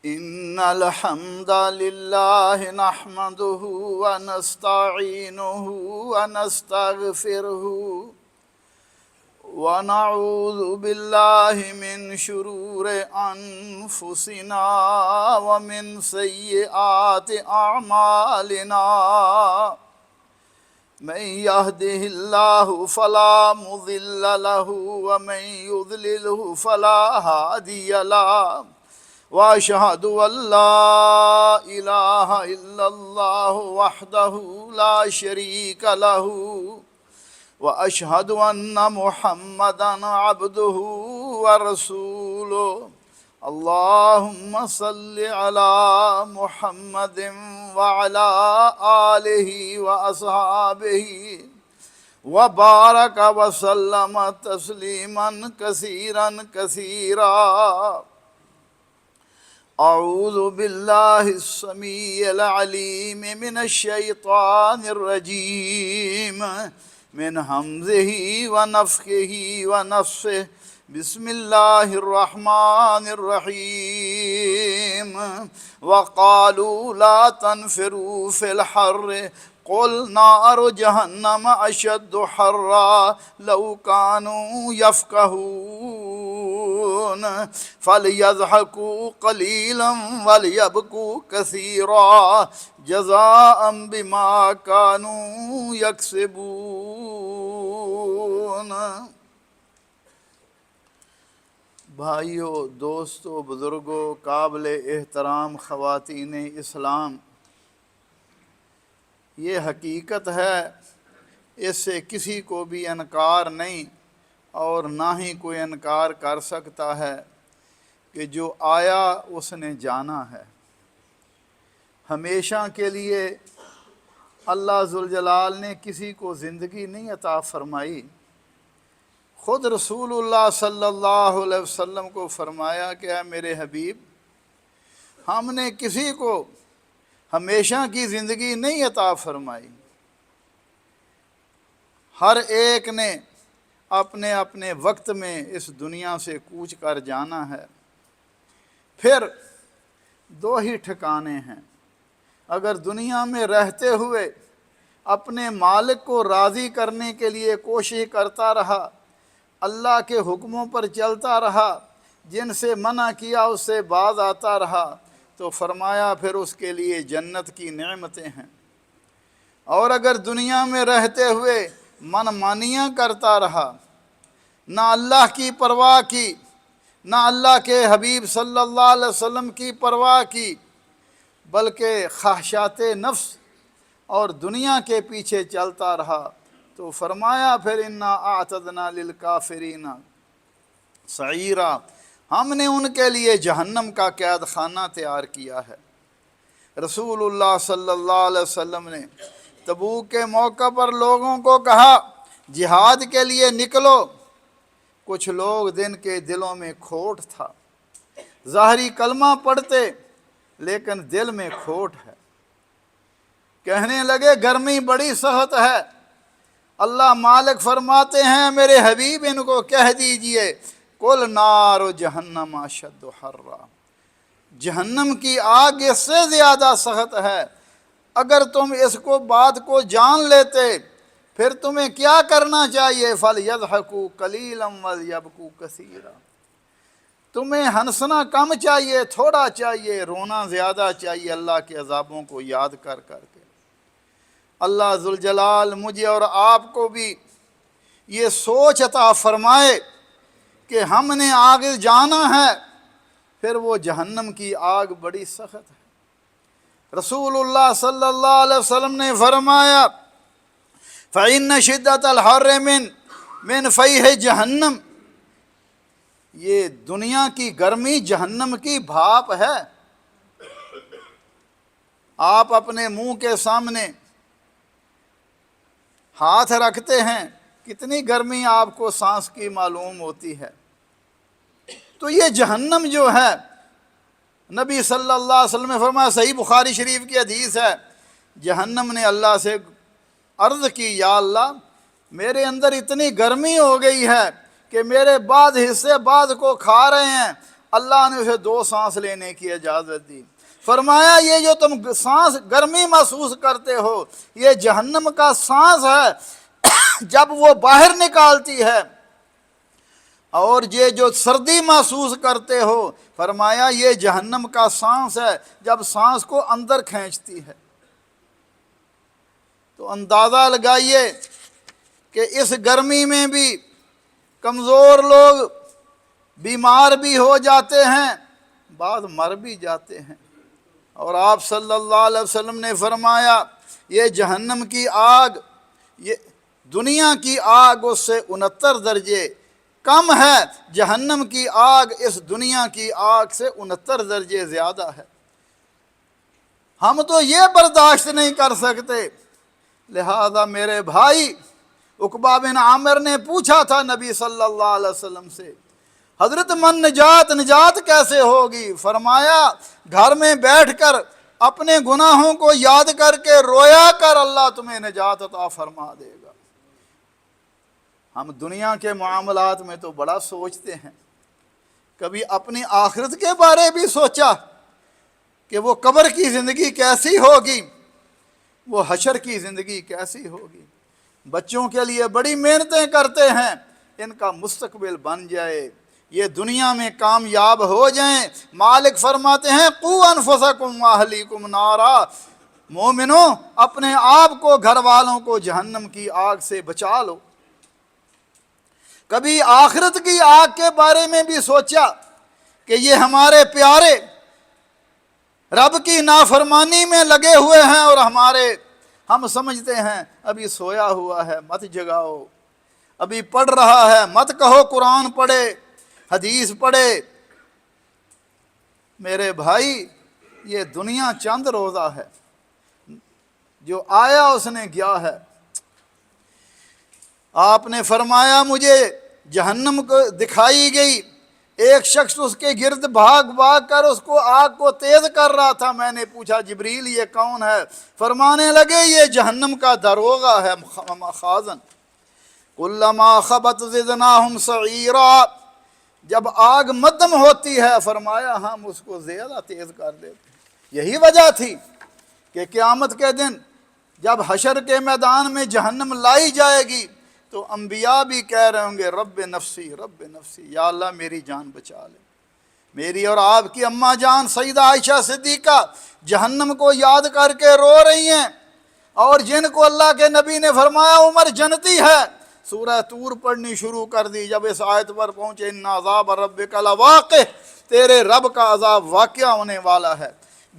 إن الحمد لله نحمده ونستعينه ونستغفره ونعوذ بالله من شرور أنفسنا ومن سيئات أعمالنا من يهده الله فلا مضل له ومن يضلله فلا هادي له وأشهد أن لا إله إلا الله وحده لا شريك له وأشهد أن محمدًا عبده ورسوله اللهم صل على محمد وعلى آله وأصحابه وبارك وسلم تسليمًا كثيرًا كثيرًا. أعوذ بالله السميع العليم من الشيطان الرجيم من همزه ونفخه ونفسه بسم الله الرحمن الرحيم وقالوا لا تنفروا في الحر قل نار جهنم أشد حرا لو كانوا يفقهون فليضحكوا قليلا وليبكوا كثيرا جزاء بما كانوا يكسبون. بھائیو، دوستو، بزرگو، قابل احترام خواتین اسلام، یہ حقیقت ہے، اس سے کسی کو بھی انکار نہیں اور نہ ہی کوئی انکار کر سکتا ہے کہ جو آیا اس نے جانا ہے. ہمیشہ کے لیے اللہ ذوالجلال نے کسی کو زندگی نہیں عطا فرمائی. خود رسول اللہ صلی اللہ علیہ وسلم کو فرمایا کہ اے میرے حبیب، ہم نے کسی کو ہمیشہ کی زندگی نہیں عطا فرمائی. ہر ایک نے اپنے اپنے وقت میں اس دنیا سے کوچ کر جانا ہے. پھر دو ہی ٹھکانے ہیں. اگر دنیا میں رہتے ہوئے اپنے مالک کو راضی کرنے کے لیے کوشش کرتا رہا، اللہ کے حکموں پر چلتا رہا، جن سے منع کیا اس سے باز آتا رہا، تو فرمایا پھر اس کے لیے جنت کی نعمتیں ہیں. اور اگر دنیا میں رہتے ہوئے من مانیاں کرتا رہا، نہ اللہ کی پرواہ کی، نہ اللہ کے حبیب صلی اللہ علیہ وسلم کی پرواہ کی، بلکہ خواہشات نفس اور دنیا کے پیچھے چلتا رہا، تو فرمایا پھر انا اعتدنا للکافرین سعیرا، ہم نے ان کے لیے جہنم کا قید خانہ تیار کیا ہے. رسول اللہ صلی اللہ علیہ وسلم نے تبوک کے موقع پر لوگوں کو کہا جہاد کے لیے نکلو. کچھ لوگ دن کے دلوں میں کھوٹ تھا، ظاہری کلمہ پڑھتے لیکن دل میں کھوٹ ہے. کہنے لگے گرمی بڑی سخت ہے. اللہ مالک فرماتے ہیں میرے حبیب ان کو کہہ دیجئے قل نار جہنم اشد حرا، جہنم کی آگ اس سے زیادہ سخت ہے. اگر تم اس کو بات کو جان لیتے پھر تمہیں کیا کرنا چاہیے؟ فَلْيَضْحَكُوا قَلِيلًا وَلْيَبْكُوا كَثِيرًا، تمہیں ہنسنا کم چاہیے، تھوڑا چاہیے، رونا زیادہ چاہیے اللہ کے عذابوں کو یاد کر کر کے. اللہ ذوالجلال مجھے اور آپ کو بھی یہ سوچ عطا فرمائے کہ ہم نے آگے جانا ہے، پھر وہ جہنم کی آگ بڑی سخت ہے. رسول اللہ صلی اللہ علیہ وسلم نے فرمایا فَإِنَّ شِدَّةَ الْحَرِّ مِنْ فَيْحِ جہنم، یہ دنیا کی گرمی جہنم کی بھاپ ہے. آپ اپنے منہ کے سامنے ہاتھ رکھتے ہیں، کتنی گرمی آپ کو سانس کی معلوم ہوتی ہے. تو یہ جہنم جو ہے، نبی صلی اللہ علیہ وسلم نے فرمایا، صحیح بخاری شریف کی حدیث ہے، جہنم نے اللہ سے عرض کی یا اللہ میرے اندر اتنی گرمی ہو گئی ہے کہ میرے بعض حصے بعض کو کھا رہے ہیں، اللہ نے اسے 2 سانس لینے کی اجازت دی۔ فرمایا یہ جو تم سانس گرمی محسوس کرتے ہو یہ جہنم کا سانس ہے جب وہ باہر نکالتی ہے، اور یہ جو سردی محسوس کرتے ہو فرمایا یہ جہنم کا سانس ہے جب سانس کو اندر کھینچتی ہے۔ تو اندازہ لگائیے کہ اس گرمی میں بھی کمزور لوگ بیمار بھی ہو جاتے ہیں، بعض مر بھی جاتے ہیں، اور آپ صلی اللہ علیہ وسلم نے فرمایا یہ جہنم کی آگ، یہ دنیا کی آگ اس سے 69 درجے کم ہے، جہنم کی آگ اس دنیا کی آگ سے 69 درجے زیادہ ہے۔ ہم تو یہ برداشت نہیں کر سکتے، لہذا میرے بھائی عقبہ بن عامر نے پوچھا تھا نبی صلی اللہ علیہ وسلم سے، حضرت من نجات کیسے ہوگی؟ فرمایا گھر میں بیٹھ کر اپنے گناہوں کو یاد کر کے رویا کر، اللہ تمہیں نجات عطا فرما دے گا۔ ہم دنیا کے معاملات میں تو بڑا سوچتے ہیں، کبھی اپنی آخرت کے بارے بھی سوچا کہ وہ قبر کی زندگی کیسی ہوگی، وہ حشر کی زندگی کیسی ہوگی؟ بچوں کے لیے بڑی محنتیں کرتے ہیں ان کا مستقبل بن جائے، یہ دنیا میں کامیاب ہو جائیں۔ مالک فرماتے ہیں قوا انفسکم واہلیکم نارا، مومنوں اپنے آپ کو گھر والوں کو جہنم کی آگ سے بچا لو۔ کبھی آخرت کی آگ کے بارے میں بھی سوچا کہ یہ ہمارے پیارے رب کی نافرمانی میں لگے ہوئے ہیں، اور ہم سمجھتے ہیں ابھی سویا ہوا ہے مت جگاؤ، ابھی پڑھ رہا ہے مت کہو قرآن پڑھے حدیث پڑھے۔ میرے بھائی یہ دنیا چند روزہ ہے، جو آیا اس نے گیا ہے۔ آپ نے فرمایا مجھے جہنم کو دکھائی گئی، ایک شخص اس کے گرد بھاگ کر اس کو آگ کو تیز کر رہا تھا۔ میں نے پوچھا جبریل یہ کون ہے؟ فرمانے لگے یہ جہنم کا داروغہ ہے خازن، کلما خبت زدناہم سعیرا، جب آگ مدھم ہوتی ہے فرمایا ہم اس کو زیادہ تیز کر دیتے۔ یہی وجہ تھی کہ قیامت کے دن جب حشر کے میدان میں جہنم لائی جائے گی تو انبیاء بھی کہہ رہے ہوں گے رب نفسی یا اللہ میری جان بچا لے۔ میری اور آپ کی اماں جان سیدہ عائشہ صدیقہ جہنم کو یاد کر کے رو رہی ہیں، اور جن کو اللہ کے نبی نے فرمایا عمر جنتی ہے سورہ طور پڑھنی شروع کر دی۔ جب اس آیت پر پہنچے ان عذاب ربک لواقع، تیرے رب کا عذاب واقعہ ہونے والا ہے،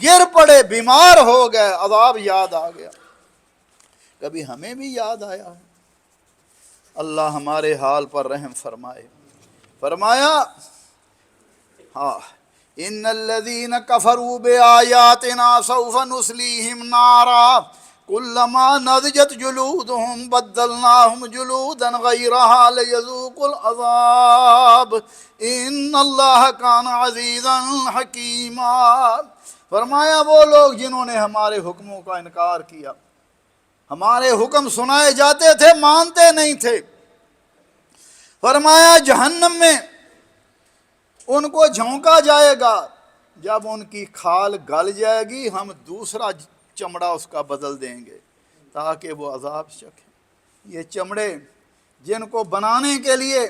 گر پڑے بیمار ہو گئے عذاب یاد آ گیا۔ کبھی ہمیں بھی یاد آیا ہے؟ اللہ ہمارے حال پر رحم فرمائے۔ فرمایا ان الذین کفروا بآیاتنا سوف نصلیہم نارا کلما نضجت جلودہم بدلناہم جلودا غیرہا لیذوقوا العذاب ان اللہ کان عزیزا حکیما۔ فرمایا وہ لوگ جنہوں نے ہمارے حکموں کا انکار کیا، ہمارے حکم سنائے جاتے تھے مانتے نہیں تھے، فرمایا جہنم میں ان کو جھونکا جائے گا، جب ان کی کھال گل جائے گی ہم دوسرا چمڑا اس کا بدل دیں گے تاکہ وہ عذاب چکھیں۔ یہ چمڑے جن کو بنانے کے لیے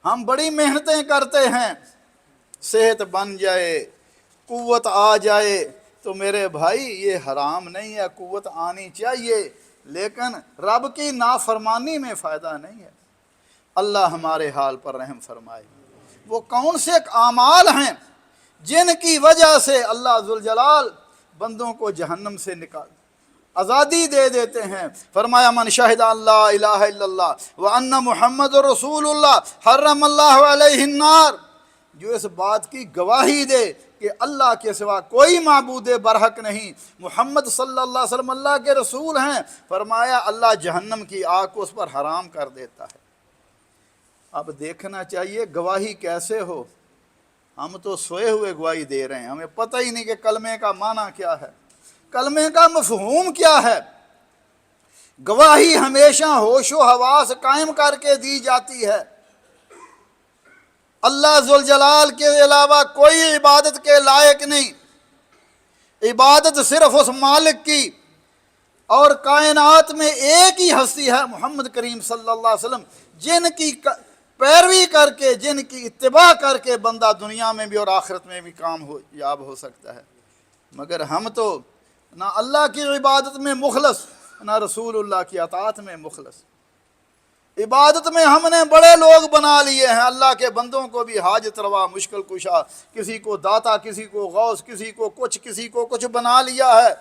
ہم بڑی محنتیں کرتے ہیں، صحت بن جائے قوت آ جائے، تو میرے بھائی یہ حرام نہیں ہے، قوت آنی چاہیے، لیکن رب کی نافرمانی میں فائدہ نہیں ہے۔ اللہ ہمارے حال پر رحم فرمائے۔ وہ کون سے اعمال ہیں جن کی وجہ سے اللہ ذوالجلال بندوں کو جہنم سے نکال آزادی دے دیتے ہیں؟ فرمایا من شہد اللہ الہ الا اللہ وان محمد رسول اللہ حرم اللہ علیہ النار، جو اس بات کی گواہی دے کہ اللہ کے سوا کوئی معبود برحق نہیں، محمد صلی اللہ علیہ وسلم اللہ کے رسول ہیں، فرمایا اللہ جہنم کی آگ کو اس پر حرام کر دیتا ہے۔ اب دیکھنا چاہیے گواہی کیسے ہو، ہم تو سوئے ہوئے گواہی دے رہے ہیں، ہمیں پتہ ہی نہیں کہ کلمے کا معنی کیا ہے، کلمے کا مفہوم کیا ہے۔ گواہی ہمیشہ ہوش و حواس قائم کر کے دی جاتی ہے۔ اللہ ذوالجلال کے علاوہ کوئی عبادت کے لائق نہیں، عبادت صرف اس مالک کی، اور کائنات میں ایک ہی ہستی ہے محمد کریم صلی اللہ علیہ وسلم، جن کی پیروی کر کے، جن کی اتباع کر کے بندہ دنیا میں بھی اور آخرت میں بھی کامیاب ہو سکتا ہے۔ مگر ہم تو نہ اللہ کی عبادت میں مخلص، نہ رسول اللہ کی اطاعت میں مخلص۔ عبادت میں ہم نے بڑے لوگ بنا لیے ہیں، اللہ کے بندوں کو بھی حاجت روا، مشکل کشا، کسی کو داتا، کسی کو غوث، کسی کو کچھ بنا لیا ہے۔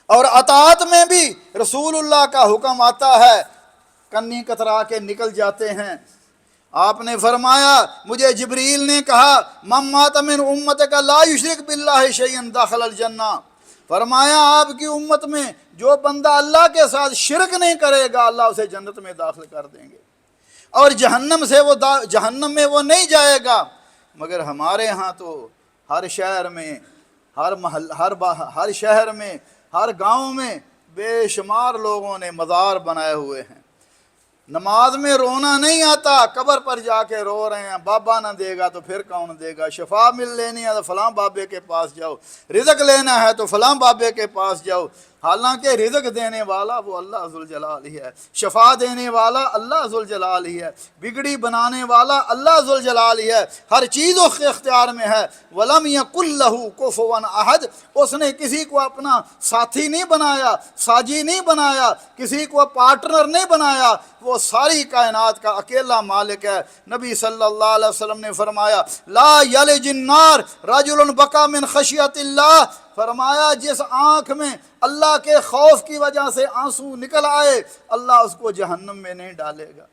اور اطاعت میں بھی رسول اللہ کا حکم آتا ہے، کنی کترا کے نکل جاتے ہیں۔ آپ نے فرمایا، مجھے جبریل نے کہا من مات من امتک لا یشرک باللہ شیئا دخل الجنہ، فرمایا آپ کی امت میں جو بندہ اللہ کے ساتھ شرک نہیں کرے گا اللہ اسے جنت میں داخل کر دیں گے، اور جہنم میں وہ نہیں جائے گا۔ مگر ہمارے ہاں تو ہر شہر میں، ہر شہر میں، ہر گاؤں میں بے شمار لوگوں نے مزار بنائے ہوئے ہیں۔ نماز میں رونا نہیں آتا، قبر پر جا کے رو رہے ہیں، بابا نہ دے گا تو پھر کون دے گا، شفا مل لینی ہے تو فلاں بابے کے پاس جاؤ، رزق لینا ہے تو فلاں بابے کے پاس جاؤ۔ حالانکہ رزق دینے والا وہ اللہ ذوالجلال ہی ہے، شفا دینے والا اللہ ذوالجلال ہی ہے، بگڑی بنانے والا اللہ ذوالجلال ہی ہے، ہر چیز اس کے اختیار میں ہے۔ وَلَمْ يَكُنْ لَهُ كُفُوًا أَحَدٌ، اس نے کسی کو اپنا ساتھی نہیں بنایا، ساجی نہیں بنایا، کسی کو پارٹنر نہیں بنایا، وہ ساری کائنات کا اکیلا مالک ہے۔ نبی صلی اللہ علیہ وسلم نے فرمایا لا یلج النار رجل بکا من خشیت اللہ، فرمایا جس آنکھ میں اللہ کے خوف کی وجہ سے آنسو نکل آئے اللہ اس کو جہنم میں نہیں ڈالے گا۔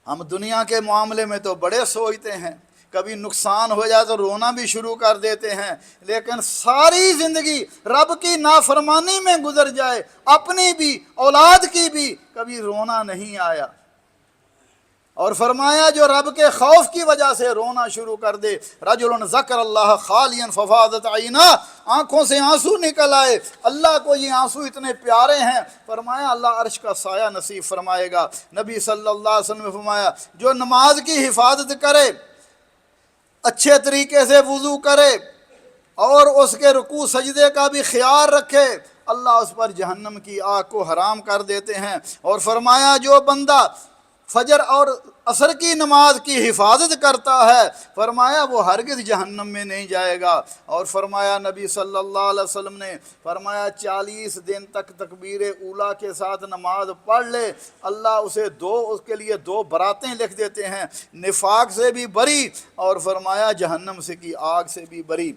ہم دنیا کے معاملے میں تو بڑے سوچتے ہیں، کبھی نقصان ہو جائے تو رونا بھی شروع کر دیتے ہیں، لیکن ساری زندگی رب کی نافرمانی میں گزر جائے، اپنی بھی اولاد کی بھی، کبھی رونا نہیں آیا۔ اور فرمایا جو رب کے خوف کی وجہ سے رونا شروع کر دے، رجل ذکر اللہ خالیا ففاضت عینا، آنکھوں سے آنسو نکل آئے، اللہ کو یہ آنسو اتنے پیارے ہیں، فرمایا اللہ عرش کا سایہ نصیب فرمائے گا۔ نبی صلی اللہ علیہ وسلم نے فرمایا جو نماز کی حفاظت کرے، اچھے طریقے سے وضو کرے، اور اس کے رکوع سجدے کا بھی خیال رکھے، اللہ اس پر جہنم کی آگ کو حرام کر دیتے ہیں۔ اور فرمایا جو بندہ فجر اور عصر کی نماز کی حفاظت کرتا ہے، فرمایا وہ ہرگز جہنم میں نہیں جائے گا۔ اور فرمایا نبی صلی اللہ علیہ وسلم نے فرمایا 40 دن تک تکبیر اولیٰ کے ساتھ نماز پڑھ لے، اللہ اس کے لیے 2 براتیں لکھ دیتے ہیں، نفاق سے بھی بری، اور فرمایا جہنم سے کی آگ سے بھی بری۔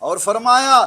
اور فرمایا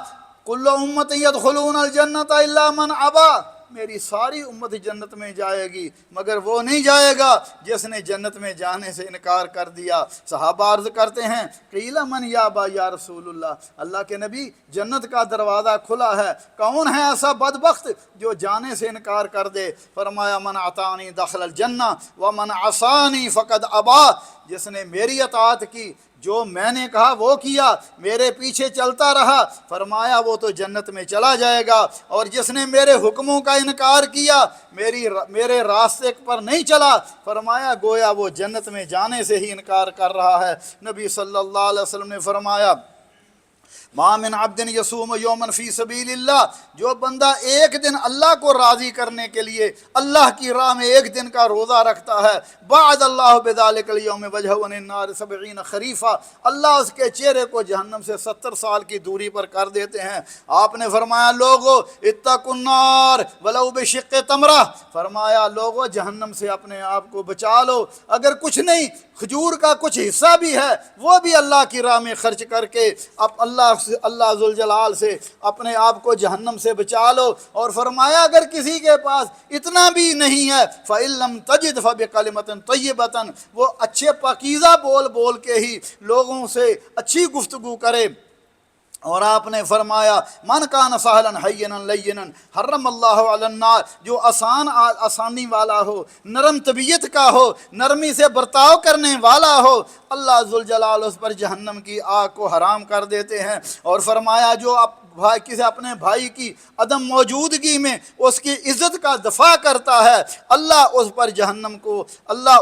کل امت یدخلون الجنت الا من ابا، میری ساری امت جنت میں جائے گی مگر وہ نہیں جائے گا جس نے جنت میں جانے سے انکار کر دیا۔ صحابہ عرض کرتے ہیں قیل من یابا یا رسول اللہ، اللہ کے نبی جنت کا دروازہ کھلا ہے، کون ہے ایسا بدبخت جو جانے سے انکار کر دے؟ فرمایا من اطاعنی دخل الجنہ ومن عصانی فقد ابا، جس نے میری اطاعت کی، جو میں نے کہا وہ کیا، میرے پیچھے چلتا رہا، فرمایا وہ تو جنت میں چلا جائے گا، اور جس نے میرے حکموں کا انکار کیا، میرے راستے پر نہیں چلا، فرمایا گویا وہ جنت میں جانے سے ہی انکار کر رہا ہے۔ نبی صلی اللہ علیہ وسلم نے فرمایا ما من عبد یصوم یوما فی سبیل اللہ، جو بندہ ایک دن اللہ کو راضی کرنے کے لیے اللہ کی راہ میں ایک دن کا روزہ رکھتا ہے، بعد اللہ بذالک الیوم وجہہ عن النار 70 خریفہ، اللہ اس کے چہرے کو جہنم سے 70 سال کی دوری پر کر دیتے ہیں۔ آپ نے فرمایا لوگو اتقوا النار ولو بشق تمرہ، فرمایا لوگو جہنم سے اپنے آپ کو بچا لو، اگر کچھ نہیں کھجور کا کچھ حصہ بھی ہے وہ بھی اللہ کی راہ میں خرچ کر کے اب اللہ ذوالجلال سے اپنے آپ کو جہنم سے بچا لو۔ اور فرمایا اگر کسی کے پاس اتنا بھی نہیں ہے فَإِن لَمْ تَجِدْ فَبِكَلِمَةٍ طَيِّبَةٍ، وہ اچھے پاکیزہ بول کے ہی لوگوں سے اچھی گفتگو کرے۔ اور آپ نے فرمایا من کان سہلا حینا لینا حرم اللہ علی النار، جو آسانی والا ہو، نرم طبیعت کا ہو، نرمی سے برتاؤ کرنے والا ہو، اللہ ذوالجلال اس پر جہنم کی آگ کو حرام کر دیتے ہیں۔ اور فرمایا جو کسی اپنے بھائی کی عدم موجودگی میں اس کی عزت کا دفاع کرتا ہے، اللہ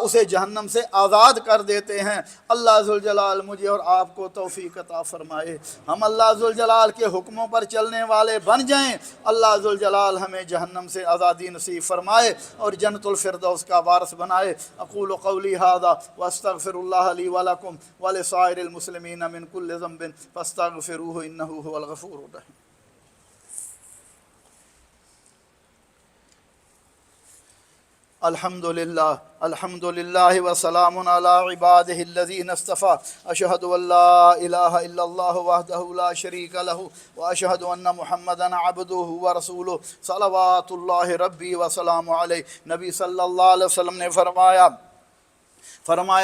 اسے جہنم سے آزاد کر دیتے ہیں۔ اللہ ذوالجلال مجھے اور آپ کو توفیق عطا فرمائے، ہم اللہ ذوالجلال کے حکموں پر چلنے والے بن جائیں۔ اللہ ذوالجلال ہمیں جہنم سے آزادی نصیب فرمائے اور جنت الفردوس کا وارث بنائے۔ اقول قولی ھذا واستغفر اللہ لی ولکم ولسائر المسلمین من کل ذنب فاستغفروہ انہ ھو الغفور الرحیم۔ الحمد للہ وسلام علی عبادہ الذین اصطفیٰ، اشہد ان لا الہ الا اللہ وحدہ لا شریک لہ واشہد ان محمدا عبدہ ورسولہ صلوات اللہ ربی وسلام علیہ۔ نبی صلی اللہ علیہ وسلم نے فرمایا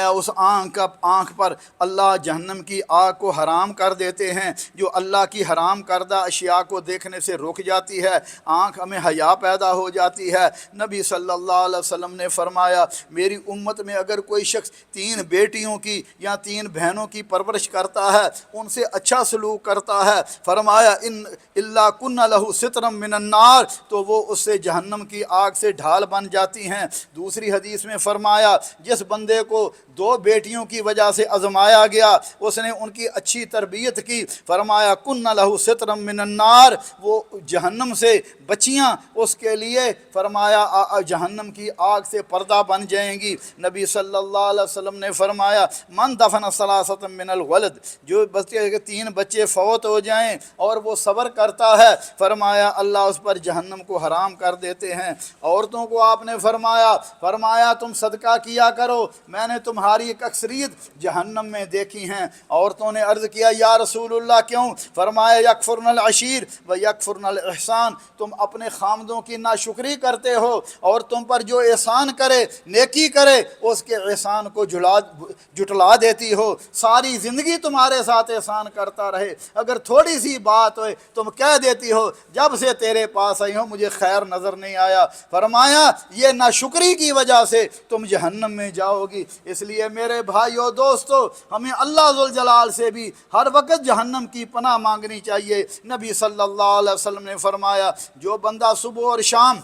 اس آنکھ پر اللہ جہنم کی آگ کو حرام کر دیتے ہیں جو اللہ کی حرام کردہ اشیاء کو دیکھنے سے رک جاتی ہے، آنکھ ہمیں حیا پیدا ہو جاتی ہے۔ نبی صلی اللہ علیہ وسلم نے فرمایا میری امت میں اگر کوئی شخص 3 بیٹیوں کی یا 3 بہنوں کی پرورش کرتا ہے، ان سے اچھا سلوک کرتا ہے، فرمایا ان اللہ کن لہ سترا من النار، تو وہ اس سے جہنم کی آگ سے ڈھال بن جاتی ہیں۔ دوسری حدیث میں فرمایا جس بندے کو 2 بیٹیوں کی وجہ سے آزمایا گیا، اس نے ان کی اچھی تربیت کی، فرمایا کن لہ سترا من النار، وہ جہنم سے بچیاں اس کے لیے فرمایا جہنم کی آگ سے پردہ بن جائیں گی۔ نبی صلی اللہ علیہ وسلم نے فرمایا من دفن ثلاثۃ من الولد، جو بچے کے 3 بچے فوت ہو جائیں اور وہ صبر کرتا ہے، فرمایا اللہ اس پر جہنم کو حرام کر دیتے ہیں۔ عورتوں کو آپ نے فرمایا تم صدقہ کیا کرو، میں نے تمہاری ایک اکثریت جہنم میں دیکھی ہیں۔ عورتوں نے عرض کیا یا رسول اللہ کیوں؟ فرمایا یکفرن العشیر و یکفرن الاحسان، تم اپنے خامدوں کی ناشکری کرتے ہو اور تم پر جو احسان کرے نیکی کرے اس کے احسان کو جھٹلا دیتی ہو۔ ساری زندگی تمہارے ساتھ احسان کرتا رہے، اگر تھوڑی سی بات ہوئے تم کہہ دیتی ہو جب سے تیرے پاس آئی ہوں مجھے خیر نظر نہیں آیا، فرمایا یہ ناشکری کی وجہ سے تم جہنم میں جاؤ گی۔ اس لیے میرے بھائیو دوستو، ہمیں اللہ ذوالجلال سے بھی ہر وقت جہنم کی پناہ مانگنی چاہیے۔ نبی صلی اللہ علیہ وسلم نے فرمایا جو بندہ صبح اور شام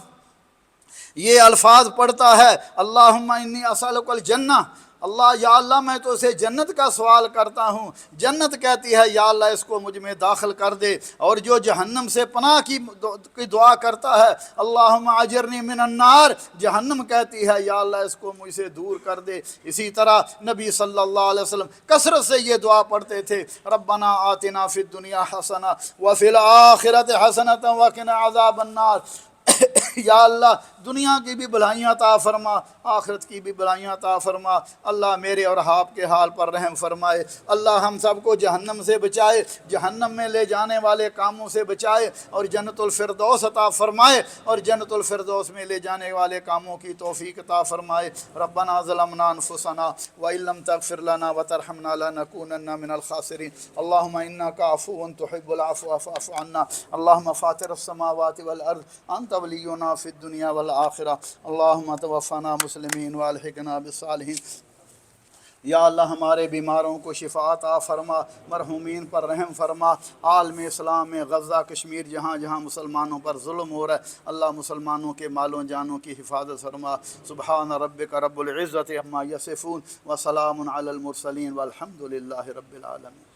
یہ الفاظ پڑھتا ہے اللہم انی اسألک الجنہ، اللہ یا اللہ میں تو اسے جنت کا سوال کرتا ہوں، جنت کہتی ہے یا اللہ اس کو مجھ میں داخل کر دے، اور جو جہنم سے پناہ کی دعا کرتا ہے اللہم اجرنی من النار، جہنم کہتی ہے یا اللہ اس کو مجھ سے دور کر دے۔ اسی طرح نبی صلی اللہ علیہ وسلم کثرت سے یہ دعا پڑھتے تھے ربنا آتنا فی الدنیا حسنہ وفی الآخرۃ حسنۃ وقنا عذاب النار، یا اللہ دنیا کی بھی بھلائیاں عطا فرما، آخرت کی بھی بھلائیاں عطا فرما۔ اللہ میرے اور آپ کے حال پر رحم فرمائے، اللہ ہم سب کو جہنم سے بچائے، جہنم میں لے جانے والے کاموں سے بچائے اور جنت الفردوس عطا فرمائے، اور جنت الفردوس میں لے جانے والے کاموں کی توفیق عطا فرمائے۔ ربنا ظلمنا انفسنا وان لم تغفر لنا وترحمنا لنكونن من الخاسرین، اللهم انك عفو تحب العفو فاعف عنا، اللهم فاطر السماوات والارض انت ولینا فی الدنیا والآخرہ، اللہم توفنا مسلمین والحقنا بالصالحین۔ یا اللہ ہمارے بیماروں کو شفا عطا فرما، مرحومین پر رحم فرما، عالم اسلام میں غزہ کشمیر جہاں جہاں مسلمانوں پر ظلم ہو رہا ہے اللہ مسلمانوں کے مالوں جانوں کی حفاظت فرما۔ سبحان ربک رب العزت عما یصفون وسلام علی المرسلین والحمد للہ رب العالمین۔